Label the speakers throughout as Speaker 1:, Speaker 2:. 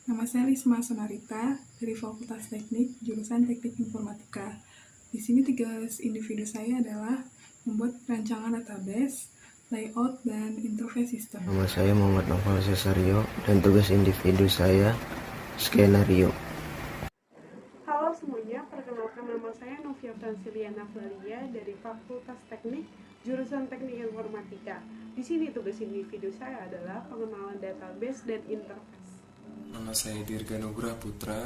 Speaker 1: Nama saya Risma Sonarita dari Fakultas Teknik, jurusan Teknik Informatika. Di sini tugas individu saya adalah membuat rancangan database, layout, dan interface sistem.
Speaker 2: Nama saya Muhammad Noval Cesario dan tugas individu saya skenario.
Speaker 3: Halo semuanya, perkenalkan nama saya Novia Franciliana Flalia dari Fakultas Teknik, jurusan Teknik Informatika. Di sini tugas individu saya adalah pengenalan database dan interface.
Speaker 4: Nama saya Dirga Nugrah Putra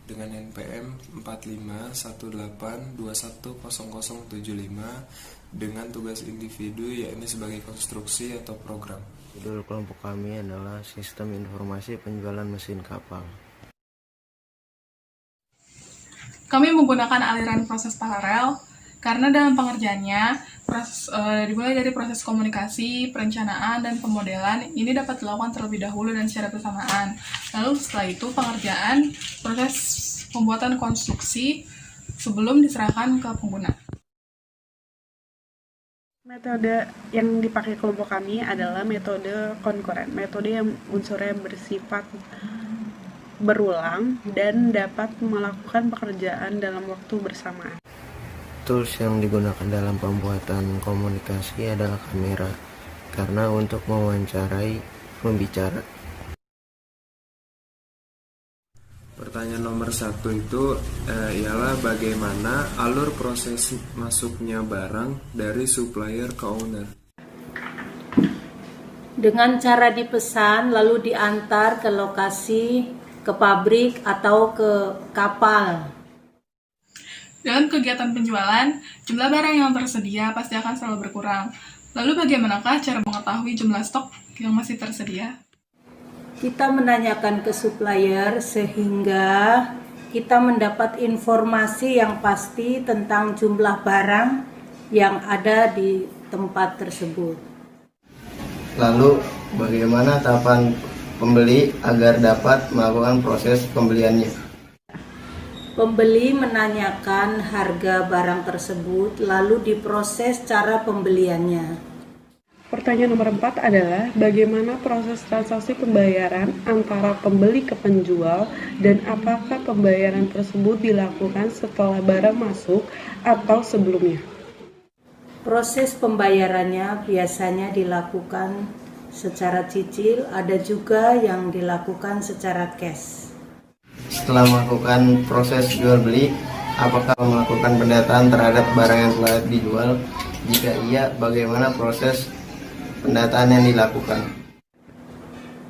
Speaker 4: dengan NPM 4518210075 dengan tugas individu yakni sebagai konstruksi atau program.
Speaker 2: Judul kelompok kami adalah Sistem Informasi Penjualan Mesin Kapal.
Speaker 1: Kami menggunakan aliran proses paralel karena dalam pengerjaannya dimulai dari proses komunikasi, perencanaan, dan pemodelan ini dapat dilakukan terlebih dahulu dan secara bersamaan. Lalu setelah itu pengerjaan proses pembuatan konstruksi sebelum diserahkan ke pengguna.
Speaker 3: Metode yang dipakai kelompok kami adalah metode konkuren, metode yang unsurnya bersifat berulang dan dapat melakukan pekerjaan dalam waktu bersamaan.
Speaker 2: Tools yang digunakan dalam pembuatan komunikasi adalah kamera, karena untuk mewawancarai pembicara.
Speaker 4: Pertanyaan nomor 1 itu ialah bagaimana alur proses masuknya barang dari supplier ke owner.
Speaker 5: Dengan cara dipesan lalu diantar ke lokasi, ke pabrik atau ke kapal.
Speaker 1: Dalam kegiatan penjualan, jumlah barang yang tersedia pasti akan selalu berkurang. Lalu bagaimanakah cara mengetahui jumlah stok yang masih tersedia?
Speaker 5: Kita menanyakan ke supplier sehingga kita mendapat informasi yang pasti tentang jumlah barang yang ada di tempat tersebut.
Speaker 2: Lalu, bagaimana tahapan pembeli agar dapat melakukan proses pembeliannya?
Speaker 5: Pembeli menanyakan harga barang tersebut, lalu diproses cara pembeliannya.
Speaker 3: Pertanyaan nomor 4 adalah bagaimana proses transaksi pembayaran antara pembeli ke penjual dan apakah pembayaran tersebut dilakukan setelah barang masuk atau sebelumnya?
Speaker 5: Proses pembayarannya biasanya dilakukan secara cicil, ada juga yang dilakukan secara cash.
Speaker 2: Setelah melakukan proses jual beli, apakah melakukan pendataan terhadap barang yang telah dijual? Jika iya, bagaimana proses pendataan yang dilakukan?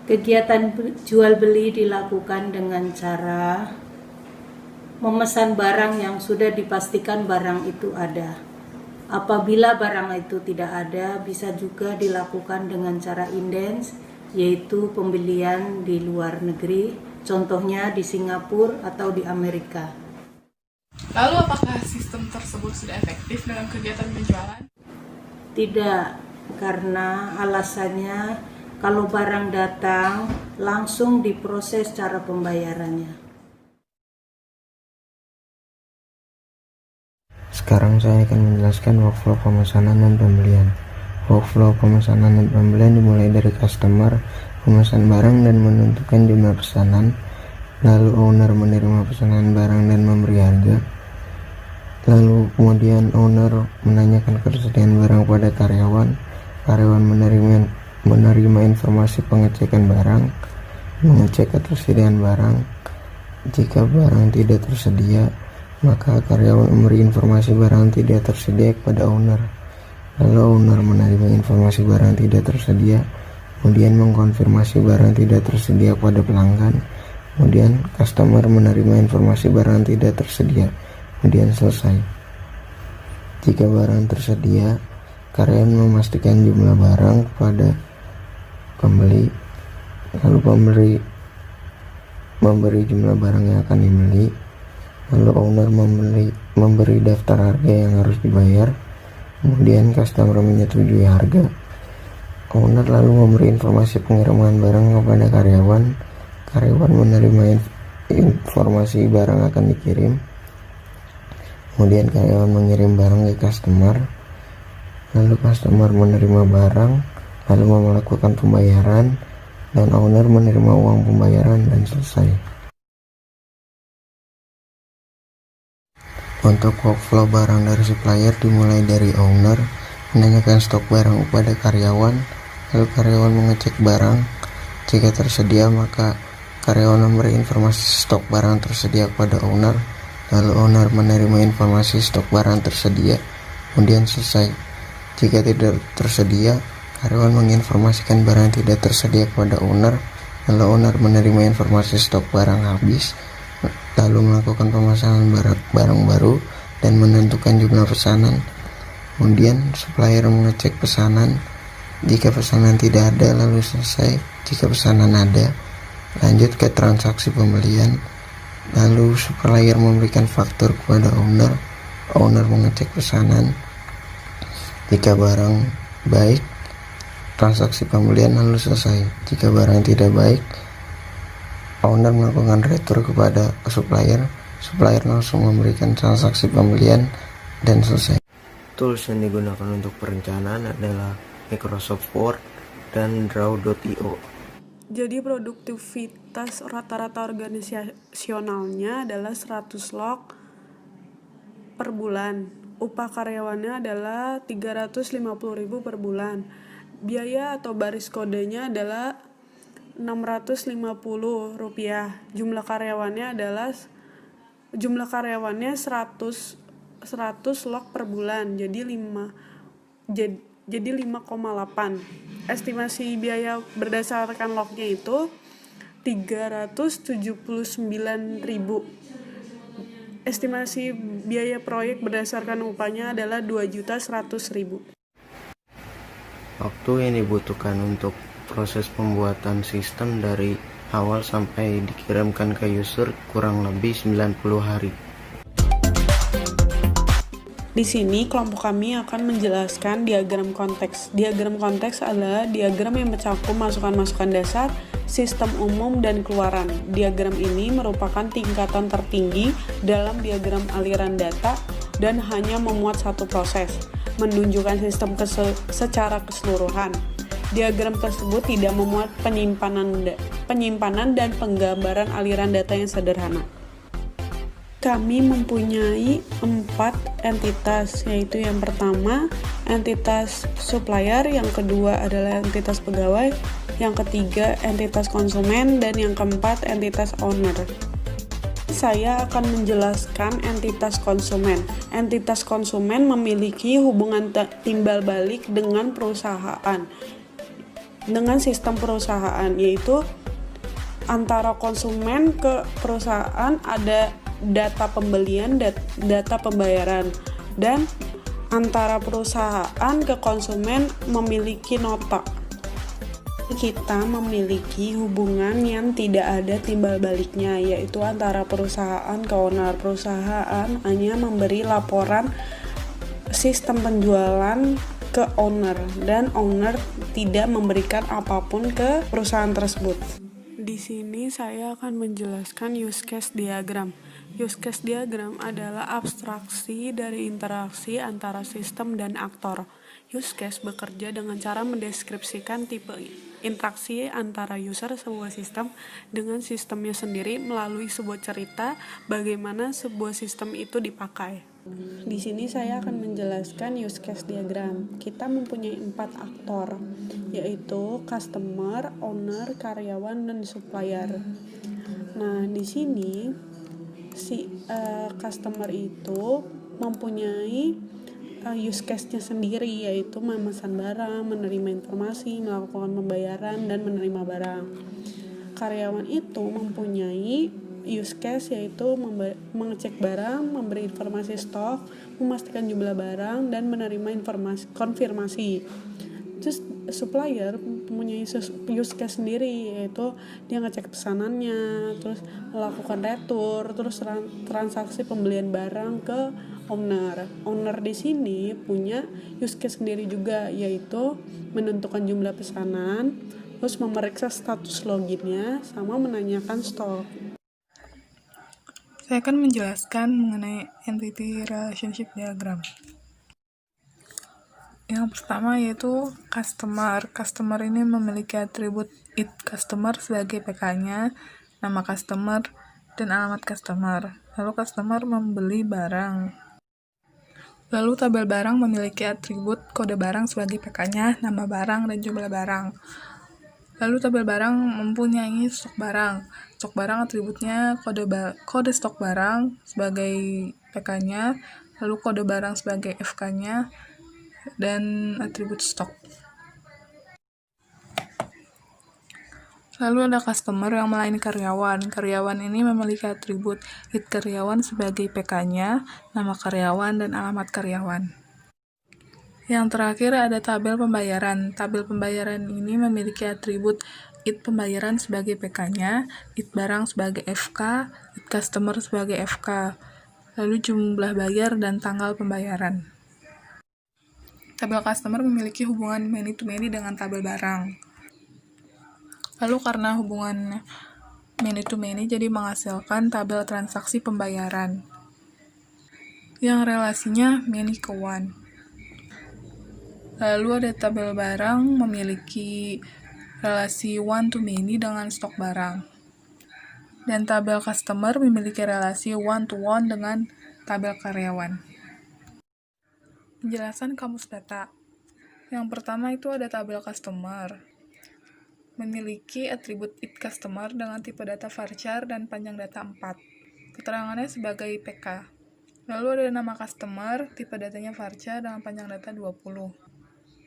Speaker 5: Kegiatan jual beli dilakukan dengan cara memesan barang yang sudah dipastikan barang itu ada. Apabila barang itu tidak ada, bisa juga dilakukan dengan cara indens, yaitu pembelian di luar negeri, contohnya di Singapura atau di Amerika.
Speaker 1: Lalu apakah sistem tersebut sudah efektif dalam kegiatan penjualan?
Speaker 5: Tidak, karena alasannya kalau barang datang langsung diproses cara pembayarannya.
Speaker 2: Sekarang saya akan menjelaskan workflow pemesanan dan pembelian. Workflow pemesanan dan pembelian dimulai dari customer memesan barang dan menentukan jumlah pesanan, lalu owner menerima pesanan barang dan memberi harga, lalu kemudian owner menanyakan ketersediaan barang pada karyawan menerima informasi pengecekan barang, mengecek ketersediaan barang. Jika barang tidak tersedia, maka karyawan memberi informasi barang tidak tersedia kepada owner, lalu owner menerima informasi barang tidak tersedia, kemudian mengkonfirmasi barang tidak tersedia pada pelanggan, kemudian customer menerima informasi barang tidak tersedia, kemudian selesai. Jika barang tersedia, karyawan memastikan jumlah barang kepada pembeli, lalu pembeli memberi jumlah barang yang akan dibeli, lalu owner memberi daftar harga yang harus dibayar, kemudian customer menyetujui harga. Owner lalu memberi informasi pengiriman barang kepada karyawan menerima informasi barang akan dikirim, kemudian karyawan mengirim barang ke customer, lalu customer menerima barang, lalu melakukan pembayaran, dan owner menerima uang pembayaran dan selesai. selesai. Untuk workflow barang dari supplier dimulai dari owner menanyakan stok barang kepada karyawan, lalu karyawan mengecek barang. Jika tersedia, maka karyawan memberi informasi stok barang tersedia kepada owner, lalu owner menerima informasi stok barang tersedia, kemudian selesai. Jika tidak tersedia, karyawan menginformasikan barang tidak tersedia kepada owner, lalu owner menerima informasi stok barang habis, lalu melakukan pemesanan barang baru dan menentukan jumlah pesanan. Kemudian supplier mengecek pesanan. Jika pesanan tidak ada, lalu selesai. Jika pesanan ada, lanjut ke transaksi pembelian. Lalu supplier memberikan faktur kepada owner. Owner mengecek pesanan. Jika barang baik, transaksi pembelian lalu selesai. Jika barang tidak baik, owner melakukan retur kepada supplier. Supplier langsung memberikan transaksi pembelian dan selesai. Tools yang digunakan untuk perencanaan adalah Microsoft Word dan Draw.io.
Speaker 3: Jadi produktivitas rata-rata organisasionalnya adalah 100 log per bulan. Upah karyawannya adalah 350.000 per bulan. Biaya atau baris kodenya adalah Rp650. Jumlah karyawannya 100 log per bulan. Jadi 5,8. Estimasi biaya berdasarkan lognya itu 379.000. Estimasi biaya proyek berdasarkan upahnya adalah 2.100.000.
Speaker 2: Waktu yang dibutuhkan untuk proses pembuatan sistem dari awal sampai dikirimkan ke user kurang lebih 90 hari.
Speaker 3: Di sini kelompok kami akan menjelaskan diagram konteks. Diagram konteks adalah diagram yang mencakup masukan-masukan dasar, sistem umum, dan keluaran. Diagram ini merupakan tingkatan tertinggi dalam diagram aliran data dan hanya memuat satu proses, menunjukkan sistem secara keseluruhan. Diagram tersebut tidak memuat penyimpanan dan penggambaran aliran data yang sederhana. Kami mempunyai 4 entitas, yaitu yang pertama entitas supplier, yang kedua adalah entitas pegawai, yang ketiga entitas konsumen, dan yang keempat entitas owner. Saya akan menjelaskan entitas konsumen. Entitas konsumen memiliki hubungan timbal balik dengan perusahaan, dengan sistem perusahaan, yaitu antara konsumen ke perusahaan ada data pembelian, data pembayaran, dan antara perusahaan ke konsumen memiliki nota. Kita memiliki hubungan yang tidak ada timbal baliknya, yaitu antara perusahaan ke owner. Perusahaan hanya memberi laporan sistem penjualan ke owner, dan owner tidak memberikan apapun ke perusahaan tersebut. Di sini saya akan menjelaskan use case diagram. Use case diagram adalah abstraksi dari interaksi antara sistem dan aktor. Use case bekerja dengan cara mendeskripsikan tipe interaksi antara user sebuah sistem dengan sistemnya sendiri melalui sebuah cerita bagaimana sebuah sistem itu dipakai. Di sini saya akan menjelaskan use case diagram. Kita mempunyai 4 aktor, yaitu customer, owner, karyawan, dan supplier. Nah, di sini si customer itu mempunyai use case-nya sendiri, yaitu memesan barang, menerima informasi, melakukan pembayaran, dan menerima barang. Karyawan itu mempunyai use case, yaitu mengecek barang, memberi informasi stok, memastikan jumlah barang, dan menerima informasi konfirmasi. Terus supplier mempunyai use case sendiri, yaitu dia ngecek pesanannya, terus melakukan retur, terus transaksi pembelian barang ke owner. Owner di sini punya use case sendiri juga, yaitu menentukan jumlah pesanan, terus memeriksa status loginnya, sama menanyakan stok.
Speaker 1: Saya akan menjelaskan mengenai entity relationship diagram. Yang pertama yaitu customer. Customer ini memiliki atribut it customer sebagai PK-nya, nama customer, dan alamat customer. Lalu customer membeli barang. Lalu tabel barang memiliki atribut kode barang sebagai PK-nya, nama barang, dan jumlah barang. Lalu tabel barang mempunyai stok barang. Stok barang atributnya kode stok barang sebagai PK-nya, lalu kode barang sebagai FK-nya, dan atribut stok. Lalu ada customer yang melayani karyawan. Karyawan ini memiliki atribut id karyawan sebagai PK-nya, nama karyawan, dan alamat karyawan. Yang terakhir ada tabel pembayaran. Tabel pembayaran ini memiliki atribut id pembayaran sebagai PK-nya, id barang sebagai FK, id customer sebagai FK, lalu jumlah bayar dan tanggal pembayaran. Tabel customer memiliki hubungan many-to-many dengan tabel barang. Lalu karena hubungan many-to-many jadi menghasilkan tabel transaksi pembayaran yang relasinya many ke one. Lalu ada tabel barang memiliki relasi one to many dengan stok barang. Dan tabel customer memiliki relasi one to one dengan tabel karyawan. Penjelasan kamus data. Yang pertama itu ada tabel customer. Memiliki atribut id customer dengan tipe data varchar dan panjang data 4. Keterangannya sebagai PK. Lalu ada nama customer, tipe datanya varchar dengan panjang data 20.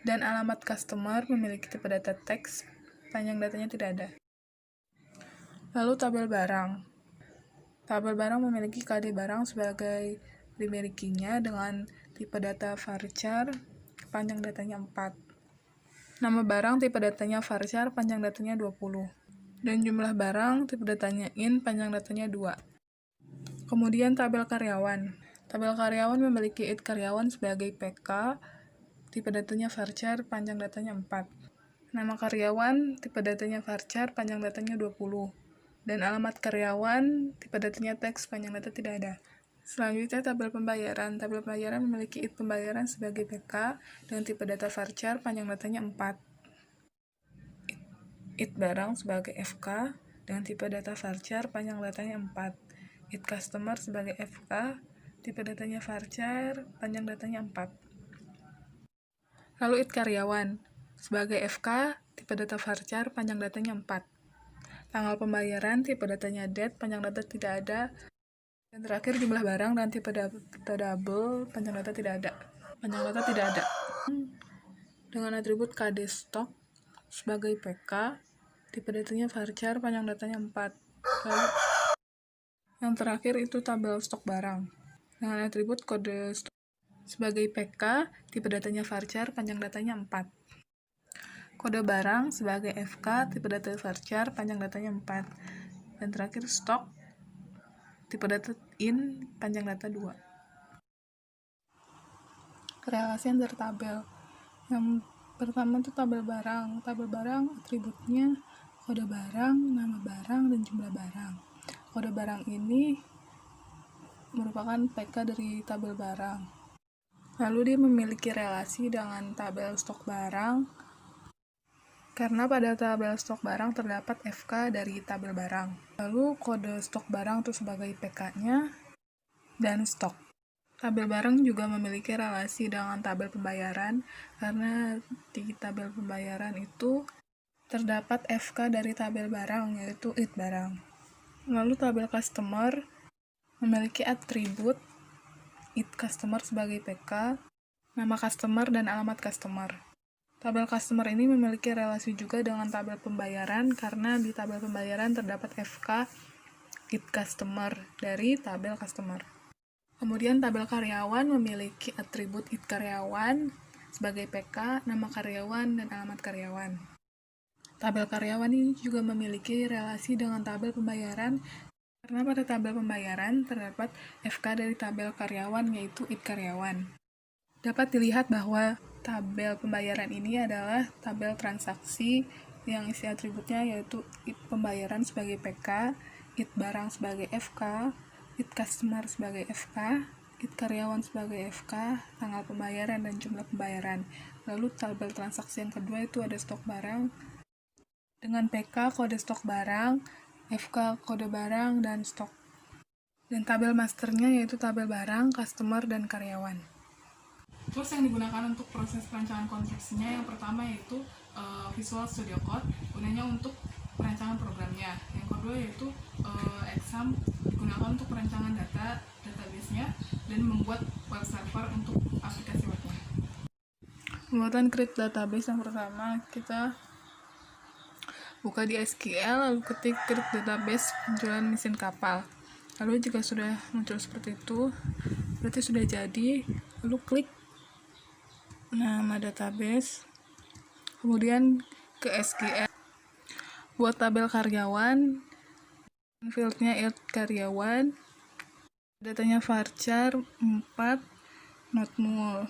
Speaker 1: Dan alamat customer memiliki tipe data teks, panjang datanya tidak ada. Lalu tabel barang. Tabel barang memiliki KD barang sebagai primary key-nya dengan tipe data varchar, panjang datanya 4. Nama barang tipe datanya varchar, panjang datanya 20. Dan jumlah barang tipe datanya int, panjang datanya 2. Kemudian tabel karyawan. Tabel karyawan memiliki id karyawan sebagai PK, tipe datanya varchar, panjang datanya 4. Nama karyawan tipe datanya varchar, panjang datanya 20. Dan alamat karyawan tipe datanya teks, panjang data tidak ada. Selanjutnya tabel pembayaran. Tabel pembayaran memiliki id pembayaran sebagai PK dengan tipe data varchar, panjang datanya 4. Id barang sebagai FK dengan tipe data varchar, panjang datanya 4. Id customer sebagai FK, tipe datanya varchar, panjang datanya 4. Lalu id karyawan sebagai FK, tipe data varchar, panjang datanya 4. Tanggal pembayaran, tipe datanya date, panjang data tidak ada. Dan terakhir jumlah barang dan tipe data double, panjang data tidak ada. Dengan atribut KD stok sebagai PK, tipe datanya varchar, panjang datanya 4. Lalu yang terakhir itu tabel stok barang. Dengan atribut kode stok sebagai PK, tipe datanya varchar, panjang datanya 4. Kode barang sebagai FK, tipe data varchar, panjang datanya 4. Dan terakhir stok, tipe data int, panjang data 2. Relasi antar tabel. Yang pertama itu tabel barang. Tabel barang atributnya kode barang, nama barang, dan jumlah barang. Kode barang ini merupakan PK dari tabel barang. Lalu dia memiliki relasi dengan tabel stok barang karena pada tabel stok barang terdapat FK dari tabel barang. Lalu kode stok barang itu sebagai PK-nya dan stok. Tabel barang juga memiliki relasi dengan tabel pembayaran karena di tabel pembayaran itu terdapat FK dari tabel barang, yaitu id barang. Lalu tabel customer memiliki atribut id customer sebagai PK, nama customer, dan alamat customer. Tabel customer ini memiliki relasi juga dengan tabel pembayaran karena di tabel pembayaran terdapat FK id customer dari tabel customer. Kemudian tabel karyawan memiliki atribut id karyawan sebagai PK, nama karyawan, dan alamat karyawan. Tabel karyawan ini juga memiliki relasi dengan tabel pembayaran karena pada tabel pembayaran terdapat FK dari tabel karyawan, yaitu id karyawan. Dapat dilihat bahwa tabel pembayaran ini adalah tabel transaksi yang isi atributnya yaitu id pembayaran sebagai PK, id barang sebagai FK, id customer sebagai FK, id karyawan sebagai FK, tanggal pembayaran, dan jumlah pembayaran. Lalu tabel transaksi yang kedua itu ada stok barang dengan PK kode stok barang, FK kode barang dan stok. Dan tabel masternya yaitu tabel barang, customer, dan karyawan. Terus yang digunakan untuk proses perancangan konstruksinya yang pertama yaitu Visual Studio Code, gunanya untuk perancangan programnya. Yang kedua yaitu Exam, digunakan untuk perancangan database-nya, dan membuat web server untuk aplikasi webnya. Pembuatan create database yang pertama, kita buka di SQL, lalu ketik create database penjualan mesin kapal. Lalu jika sudah muncul seperti itu, berarti sudah jadi. Lalu klik nama database, kemudian ke SQL, buat tabel karyawan, fieldnya add karyawan, datanya varchar 4 not null,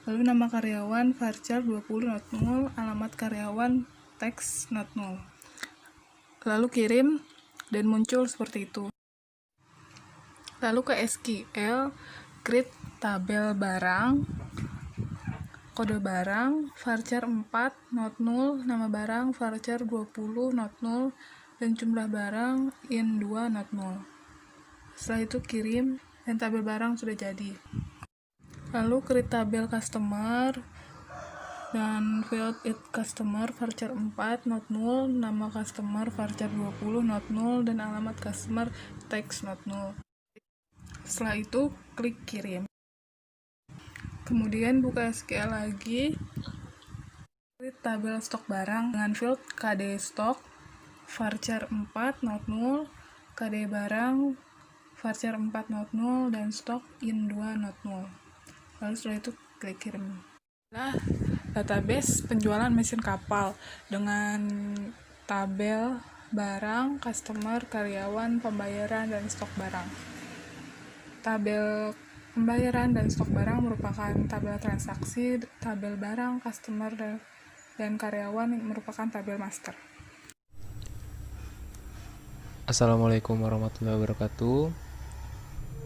Speaker 1: lalu nama karyawan varchar 20 not null, alamat karyawan teks not null, lalu kirim, dan muncul seperti itu. Lalu ke SQL, create tabel barang, kode barang, varchar 4, not null, nama barang, varchar 20, not null, dan jumlah barang, in 2, not null. Setelah itu kirim, dan tabel barang sudah jadi. Lalu create tabel customer, dan field it customer, varchar 4, not null, nama customer, varchar 20, not null, dan alamat customer, teks not null. Setelah itu, klik kirim. Kemudian buka SQL lagi, create tabel stok barang dengan field KD stok, varchar 4, not null, KD barang, varchar 4, not null, dan stok in 2, not null. Lalu setelah itu, klik kirim. Nah, database penjualan mesin kapal dengan tabel barang, customer, karyawan, pembayaran, dan stok barang. Tabel pembayaran dan stok barang merupakan tabel transaksi, tabel barang, customer, dan karyawan merupakan tabel master.
Speaker 4: Assalamualaikum warahmatullahi wabarakatuh.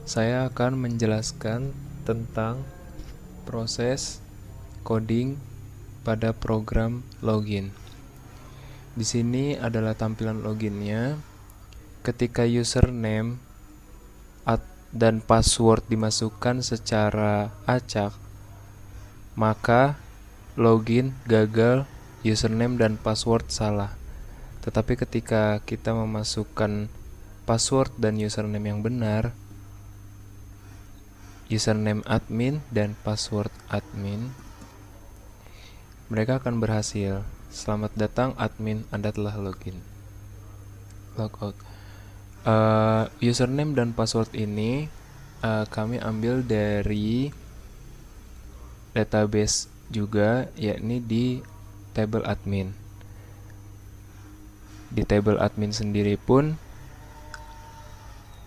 Speaker 4: Saya akan menjelaskan tentang proses coding pada program login. Di sini adalah tampilan loginnya. Ketika username dan password dimasukkan secara acak, maka login gagal, username dan password salah. Tetapi ketika kita memasukkan password dan username yang benar, username admin dan password admin, mereka akan berhasil. Selamat datang admin, Anda telah login. Logout. Username dan password ini kami ambil dari database juga, yakni di table admin. Di table admin sendiri pun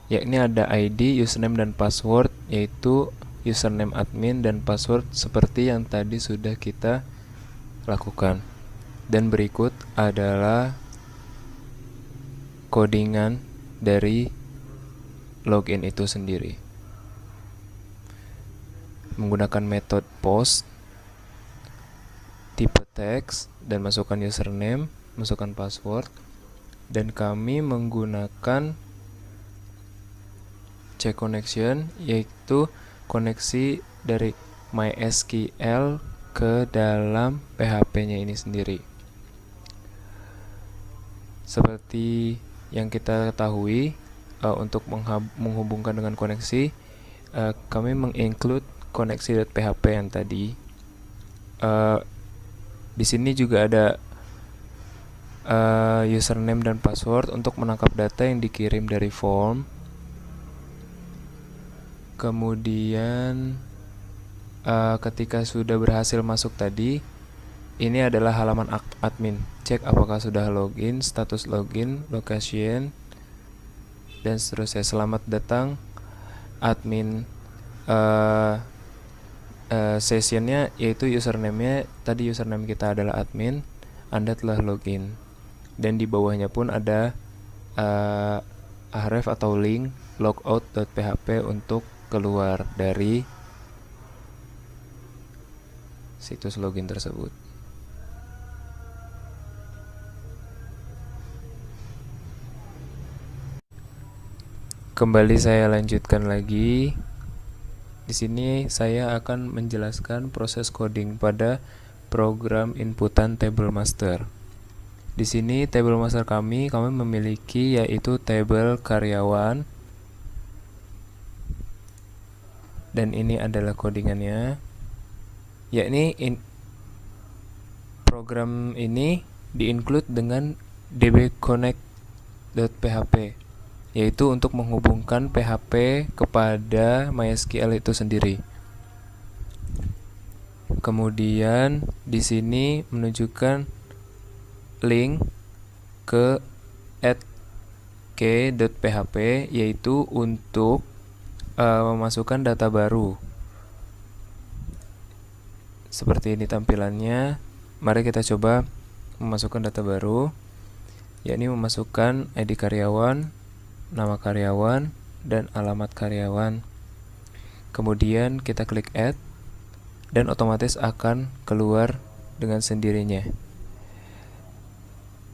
Speaker 4: yakni ada ID, username dan password, yaitu username admin dan password seperti yang tadi sudah kita lakukan. Dan berikut adalah codingan dari login itu sendiri. Menggunakan metode post, tipe teks, dan masukkan username, masukkan password, dan kami menggunakan check connection, yaitu koneksi dari MySQL ke dalam PHP-nya ini sendiri. Seperti yang kita ketahui, untuk menghubungkan dengan koneksi, kami menginclude koneksi.php yang tadi. Di sini juga ada username dan password untuk menangkap data yang dikirim dari form. Kemudian ketika sudah berhasil masuk tadi, ini adalah halaman admin. Cek apakah sudah login, status login, location, dan seterusnya. Selamat datang admin. Sessionnya yaitu username-nya, tadi username kita adalah admin, Anda telah login. Dan di bawahnya pun ada href atau link logout.php untuk keluar dari situs login tersebut. Kembali saya lanjutkan lagi. Di sini saya akan menjelaskan proses coding pada program inputan table master. Di sini table master kami memiliki yaitu tabel karyawan. Dan ini adalah codingannya. Yakni program ini di-include dengan dbconnect.php, yaitu untuk menghubungkan PHP kepada MySQL itu sendiri. Kemudian di sini menunjukkan link ke @k.php, yaitu untuk memasukkan data baru. Seperti ini tampilannya. Mari kita coba memasukkan data baru, yakni memasukkan ID karyawan, nama karyawan, dan alamat karyawan. Kemudian kita klik add dan otomatis akan keluar dengan sendirinya.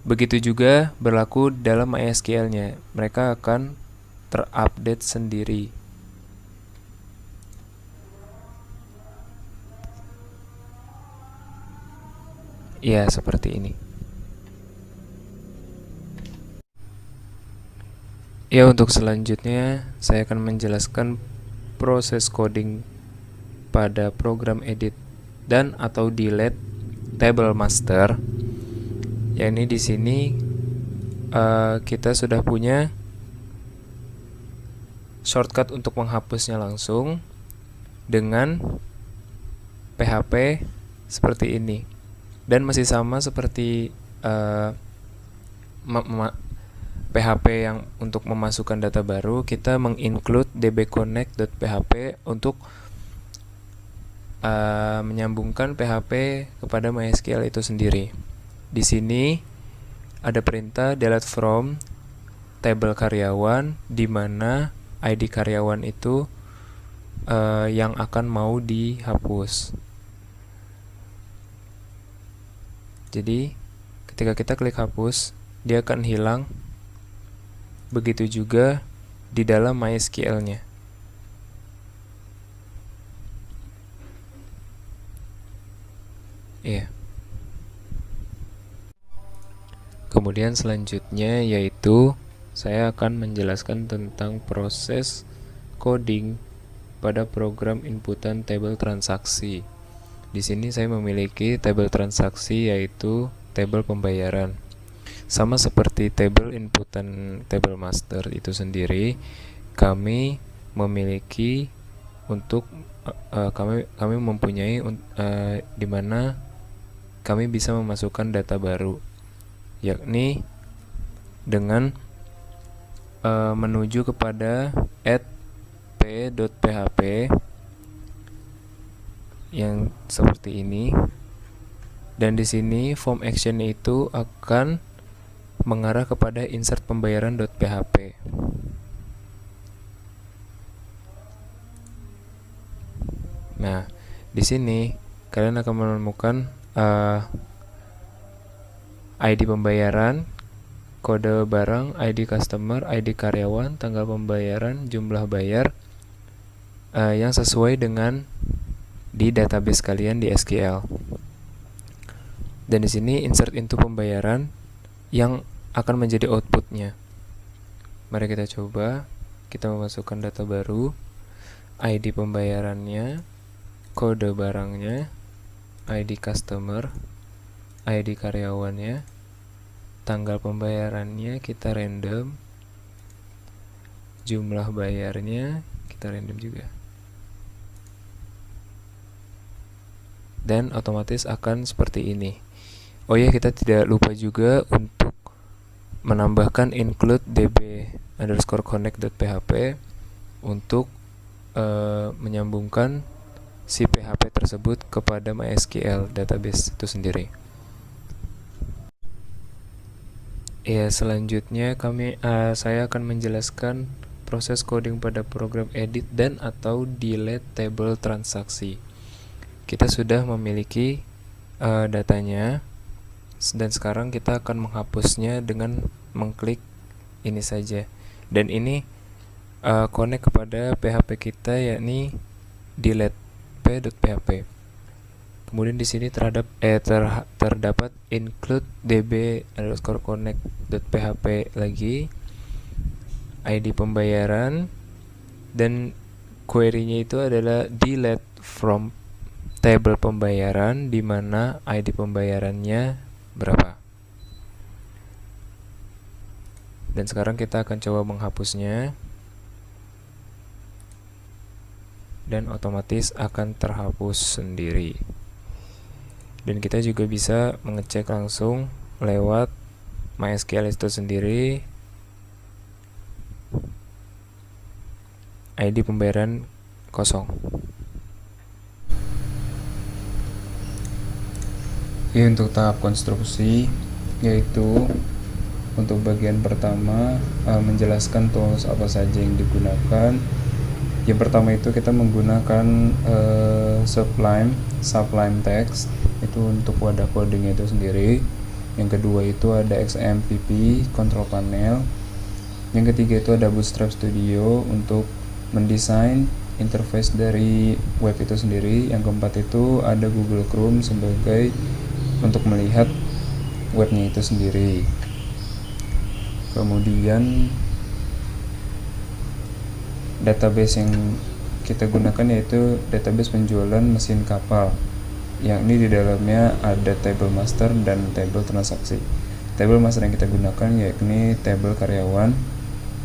Speaker 4: Begitu juga berlaku dalam MySQL-nya. Mereka akan terupdate sendiri. Ya, seperti ini. Ya, untuk selanjutnya saya akan menjelaskan proses coding pada program edit dan atau delete table master. Yakni di sini kita sudah punya shortcut untuk menghapusnya langsung dengan PHP seperti ini. Dan masih sama seperti PHP yang untuk memasukkan data baru, kita menginclude dbconnect.php untuk menyambungkan PHP kepada MySQL itu sendiri. Di sini ada perintah delete from table karyawan, di mana ID karyawan itu yang akan mau dihapus. Jadi ketika kita klik hapus, dia akan hilang. Begitu juga di dalam MySQL-nya. Iya. Kemudian selanjutnya yaitu saya akan menjelaskan tentang proses coding pada program inputan tabel transaksi. Di sini saya memiliki tabel transaksi yaitu tabel pembayaran. Sama seperti tabel inputan tabel master itu sendiri, kami memiliki untuk kami mempunyai di mana kami bisa memasukkan data baru, yakni dengan menuju kepada @p.php yang seperti ini, dan di sini form action itu akan mengarah kepada insert pembayaran.php. Nah, di sini kalian akan menemukan ID pembayaran, kode barang, ID customer, ID karyawan, tanggal pembayaran, jumlah bayar yang sesuai dengan di database kalian di SQL. Dan di sini insert into pembayaran yang akan menjadi outputnya. Mari kita coba. Kita memasukkan data baru, ID pembayarannya, kode barangnya, ID customer, ID karyawannya, tanggal pembayarannya kita random, jumlah bayarnya kita random juga. Dan otomatis akan seperti ini. Oh ya, kita tidak lupa juga untuk menambahkan include db_connect.php untuk menyambungkan si PHP tersebut kepada MySQL database itu sendiri. Ya, selanjutnya saya akan menjelaskan proses coding pada program edit dan atau delete table transaksi. Kita sudah memiliki datanya, dan sekarang kita akan menghapusnya dengan mengklik ini saja. Dan ini connect kepada PHP kita, yakni delete p.php. Kemudian di sini terdapat include db_connect.php lagi, ID pembayaran, dan query-nya itu adalah delete from table pembayaran, di mana ID pembayarannya berapa. Dan sekarang kita akan coba menghapusnya, dan otomatis akan terhapus sendiri. Dan kita juga bisa mengecek langsung lewat MySQL itu sendiri, ID pembayaran kosong. Oke, untuk tahap konstruksi, yaitu untuk bagian pertama menjelaskan tools apa saja yang digunakan. Yang pertama itu kita menggunakan Sublime Text, itu untuk wadah codingnya itu sendiri. Yang kedua itu ada XAMPP control panel. Yang ketiga itu ada Bootstrap Studio untuk mendesain interface dari web itu sendiri. Yang keempat itu ada Google Chrome sebagai untuk melihat webnya itu sendiri. Kemudian database yang kita gunakan yaitu database penjualan mesin kapal, yakni di dalamnya ada table master dan table transaksi. Table master yang kita gunakan yakni table karyawan,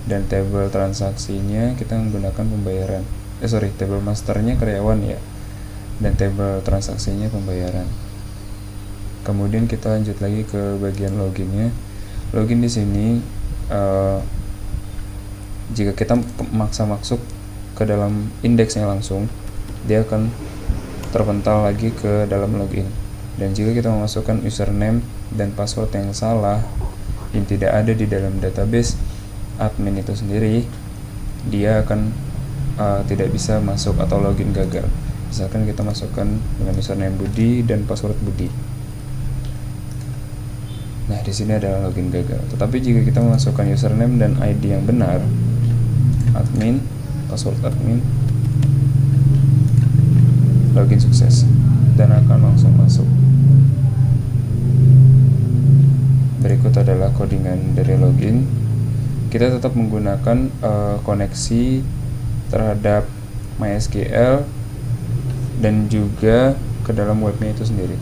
Speaker 4: dan table transaksinya kita menggunakan pembayaran. Table masternya karyawan ya, dan table transaksinya pembayaran. Kemudian kita lanjut lagi ke bagian loginnya. Login di sini jika kita memaksa masuk ke dalam indeksnya langsung, dia akan terpental lagi ke dalam login. Dan jika kita memasukkan username dan password yang salah yang tidak ada di dalam database admin itu sendiri, dia akan tidak bisa masuk atau login gagal. Misalkan kita masukkan dengan username Budi dan password Budi. Nah, di sini adalah login gagal. Tetapi jika kita memasukkan username dan ID yang benar, admin, password admin, login sukses dan akan langsung masuk. Berikut adalah codingan dari login. Kita tetap menggunakan koneksi terhadap MySQL dan juga ke dalam webnya itu sendiri.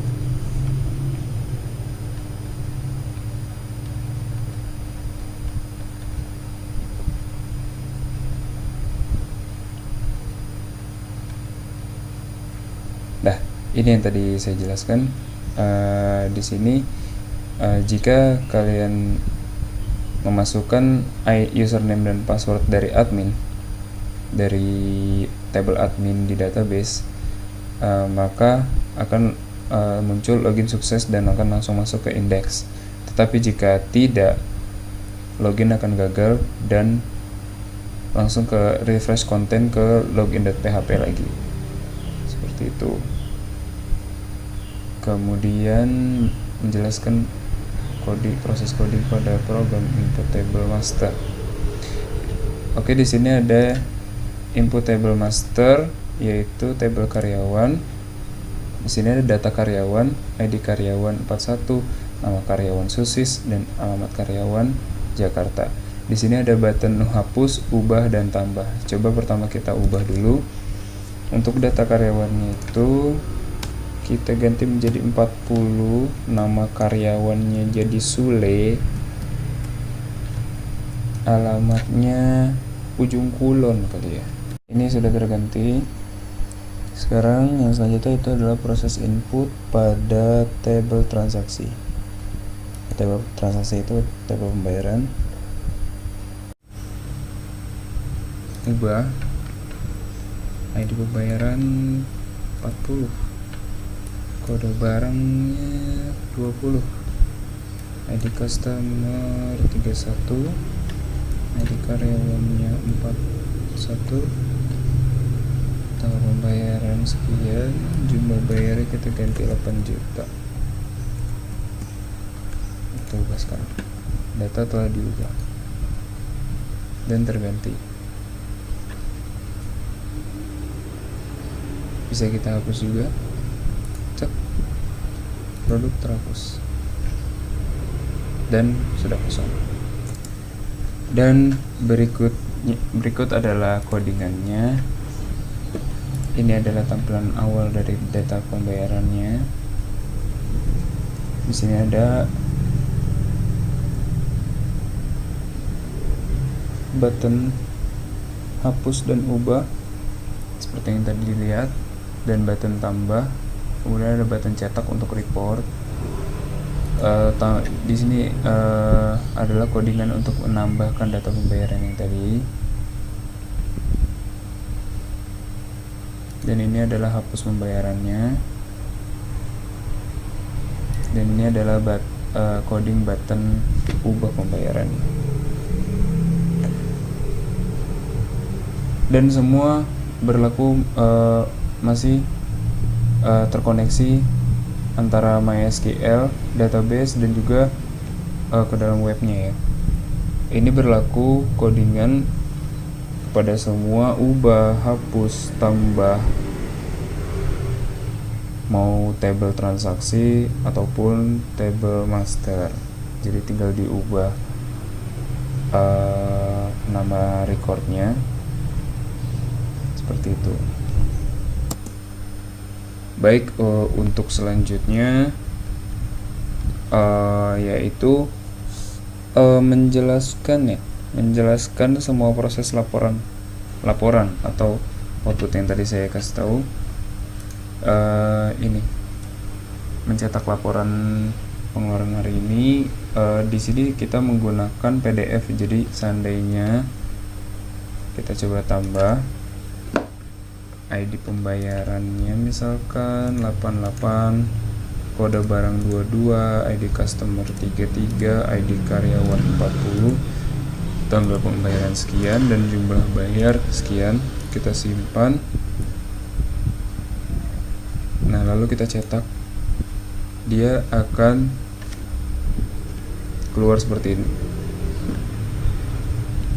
Speaker 4: Nah, ini yang tadi saya jelaskan. Di sini jika kalian memasukkan username dan password dari admin, dari table admin di database, maka akan muncul login sukses dan akan langsung masuk ke indeks. Tetapi jika tidak, login akan gagal dan langsung ke refresh konten ke login.php lagi. Seperti itu. Kemudian menjelaskan proses coding pada program input table master. Oke, di sini ada input table master yaitu table karyawan. Di sini ada data karyawan, ID karyawan 41, nama karyawan Susis, dan alamat karyawan Jakarta. Di sini ada button hapus, ubah, dan tambah. Coba pertama kita ubah dulu. Untuk data karyawannya itu kita ganti menjadi 40, nama karyawannya jadi Sule, alamatnya Ujung Kulon kali ya. Ini sudah terganti. Sekarang yang selanjutnya itu adalah proses input pada table transaksi. Table transaksi itu table pembayaran. Ubah ID pembayaran 40, kode barangnya 20, ID customer 31, ID karyawannya 41, tanggal pembayaran sekian, jumlah bayarnya kita ganti 8 juta. Kita ubah sekarang. Data telah diubah dan terganti. bisa kita hapus juga. Cek, produk terhapus dan sudah kosong. Dan berikut adalah codingannya. Ini adalah tampilan awal dari data pembayarannya. Di sini ada button hapus dan ubah seperti yang tadi dilihat, dan button tambah, kemudian ada button cetak untuk report. Di sini adalah codingan untuk menambahkan data pembayaran yang tadi, dan ini adalah hapus pembayarannya, dan ini adalah coding button ubah pembayaran. Dan semua berlaku masih terkoneksi antara MySQL database dan juga ke dalam webnya ya. Ini berlaku codingan pada semua ubah, hapus, tambah, mau table transaksi ataupun table master. Jadi tinggal diubah nama recordnya seperti itu. Baik, untuk selanjutnya yaitu menjelaskan semua proses laporan atau output yang tadi saya kasih tahu. Ini mencetak laporan pengeluaran hari ini. Di sini kita menggunakan PDF. Jadi seandainya kita coba tambah ID pembayarannya misalkan 88, kode barang 22, ID customer 33, ID karyawan 40, tanggal pembayaran sekian dan jumlah bayar sekian. Kita simpan. Nah, lalu kita cetak. Dia akan keluar seperti ini.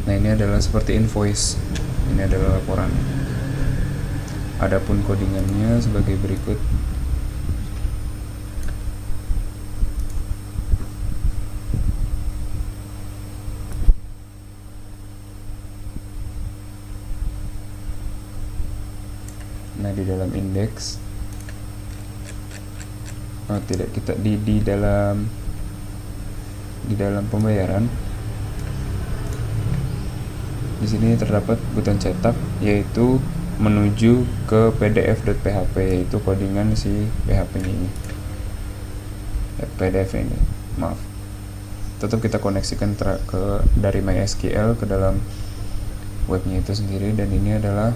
Speaker 4: Nah, ini adalah seperti invoice. Ini adalah laporan. Adapun codingannya sebagai berikut. Nah, di dalam indeks di dalam pembayaran, di sini terdapat button cetak, yaitu menuju ke pdf.php, yaitu codingan si PHP ini, PDF ini, maaf. Tetap kita koneksikan dari MySQL ke dalam webnya itu sendiri, dan ini adalah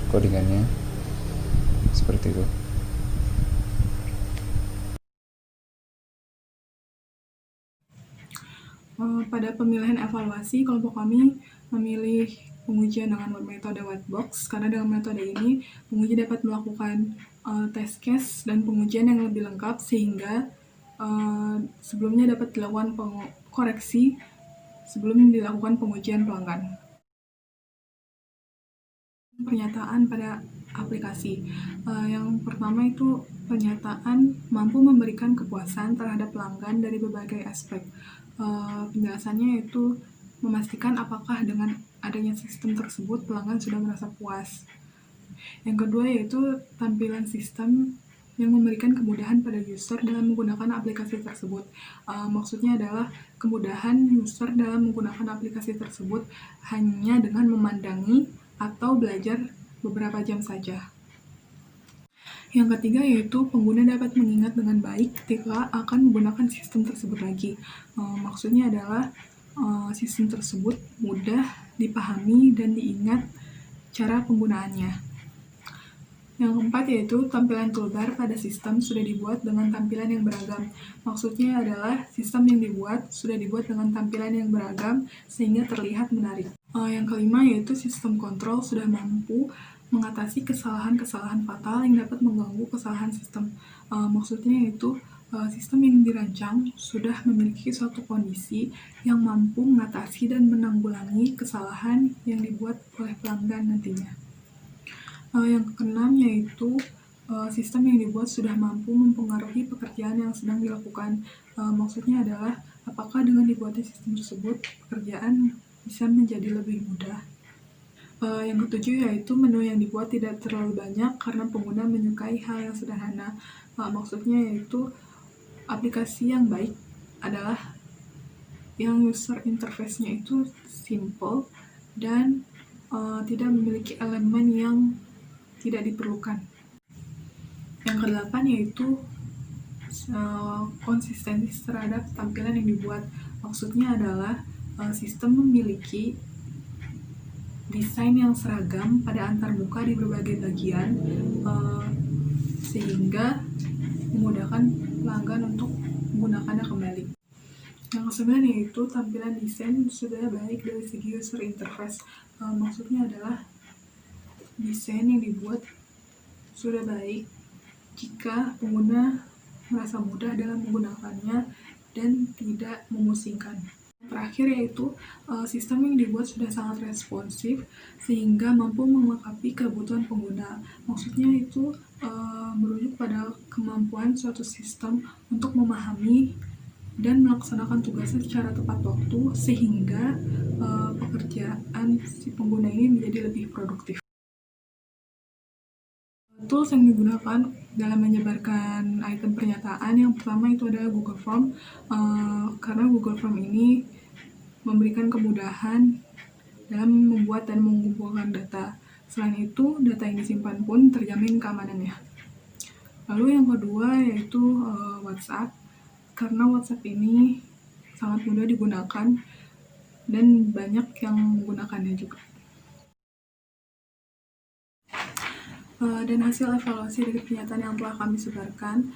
Speaker 4: codingannya seperti itu.
Speaker 1: Pada pemilihan evaluasi, kelompok kami memilih pengujian dengan metode whitebox, karena dengan metode ini penguji dapat melakukan test case dan pengujian yang lebih lengkap, sehingga sebelumnya dapat dilakukan koreksi sebelum dilakukan pengujian pelanggan. Pernyataan pada aplikasi. Yang pertama itu pernyataan mampu memberikan kepuasan terhadap pelanggan dari berbagai aspek. Penjelasannya itu memastikan apakah dengan adanya sistem tersebut pelanggan sudah merasa puas. Yang kedua yaitu tampilan sistem yang memberikan kemudahan pada user dalam menggunakan aplikasi tersebut. Maksudnya adalah kemudahan user dalam menggunakan aplikasi tersebut hanya dengan memandangi atau belajar beberapa jam saja. Yang ketiga yaitu pengguna dapat mengingat dengan baik ketika akan menggunakan sistem tersebut lagi. Maksudnya adalah sistem tersebut mudah dipahami dan diingat cara penggunaannya. Yang keempat yaitu tampilan toolbar pada sistem sudah dibuat dengan tampilan yang beragam. Maksudnya adalah sistem yang dibuat sudah dibuat dengan tampilan yang beragam sehingga terlihat menarik. Yang kelima yaitu sistem kontrol sudah mampu mengatasi kesalahan-kesalahan fatal yang dapat mengganggu kesalahan sistem. Maksudnya yaitu sistem yang dirancang sudah memiliki suatu kondisi yang mampu mengatasi dan menanggulangi kesalahan yang dibuat oleh pelanggan nantinya. Yang keenam yaitu sistem yang dibuat sudah mampu mempengaruhi pekerjaan yang sedang dilakukan. Maksudnya adalah apakah dengan dibuatnya sistem tersebut pekerjaan bisa menjadi lebih mudah. Yang ketujuh yaitu menu yang dibuat tidak terlalu banyak karena pengguna menyukai hal yang sederhana. Maksudnya yaitu aplikasi yang baik adalah yang user interface-nya itu simple dan tidak memiliki elemen yang tidak diperlukan. Yang kedelapan yaitu konsistensi terhadap tampilan yang dibuat. Maksudnya adalah sistem memiliki desain yang seragam pada antar muka di berbagai bagian sehingga memudahkan pelanggan untuk menggunakannya kembali. Yang kesembilan yaitu tampilan desain sudah baik dari segi user interface. Maksudnya adalah desain yang dibuat sudah baik jika pengguna merasa mudah dalam menggunakannya dan tidak memusingkan. Terakhir yaitu sistem yang dibuat sudah sangat responsif sehingga mampu melengkapi kebutuhan pengguna. Maksudnya itu merujuk pada kemampuan suatu sistem untuk memahami dan melaksanakan tugasnya secara tepat waktu sehingga pekerjaan si pengguna ini menjadi lebih produktif. Tools yang digunakan dalam menyebarkan item pernyataan yang pertama itu adalah Google Form, karena Google Form ini memberikan kemudahan dalam membuat dan mengumpulkan data. Selain itu, data yang disimpan pun terjamin keamanannya. Lalu yang kedua yaitu WhatsApp, karena WhatsApp ini sangat mudah digunakan dan banyak yang menggunakannya juga. Dan hasil evaluasi dari pernyataan yang telah kami sebarkan,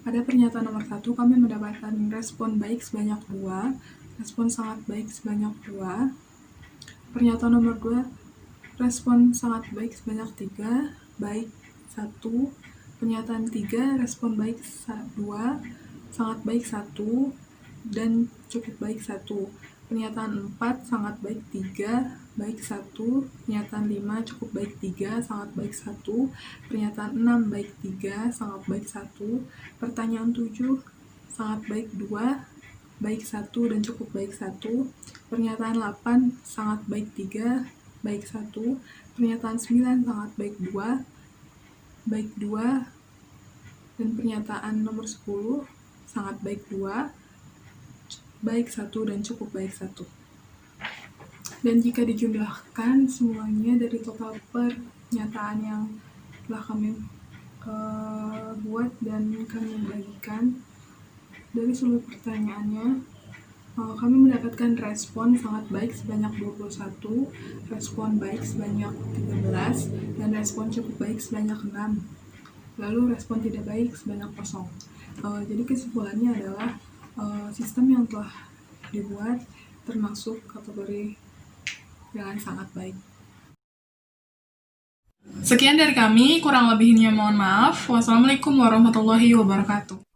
Speaker 1: pada pernyataan nomor 1 kami mendapatkan respon baik sebanyak 2, respon sangat baik sebanyak 2, pernyataan nomor 2 respon sangat baik sebanyak 3, baik 1, pernyataan 3 respon baik 2, sangat baik 1, dan cukup baik 1. Pernyataan 4 sangat baik 3, baik 1, pernyataan 5 cukup baik 3, sangat baik 1, pernyataan 6 baik 3, sangat baik 1, pertanyaan 7 sangat baik 2, baik 1 dan cukup baik 1, pernyataan 8 sangat baik 3, baik 1, pernyataan 9 sangat baik 2, baik 2, dan pernyataan nomor 10 sangat baik 2, baik 1 dan cukup baik 1. Dan jika dijumlahkan semuanya dari total pernyataan yang telah kami buat dan kami bagikan dari seluruh pertanyaannya, kami mendapatkan respon sangat baik sebanyak 21, respon baik sebanyak 13, dan respon cukup baik sebanyak 6. Lalu respon tidak baik sebanyak 0. Jadi kesimpulannya adalah sistem yang telah dibuat termasuk kategori dengan sangat baik. Sekian dari kami, kurang lebihnya mohon maaf. Wassalamualaikum warahmatullahi wabarakatuh.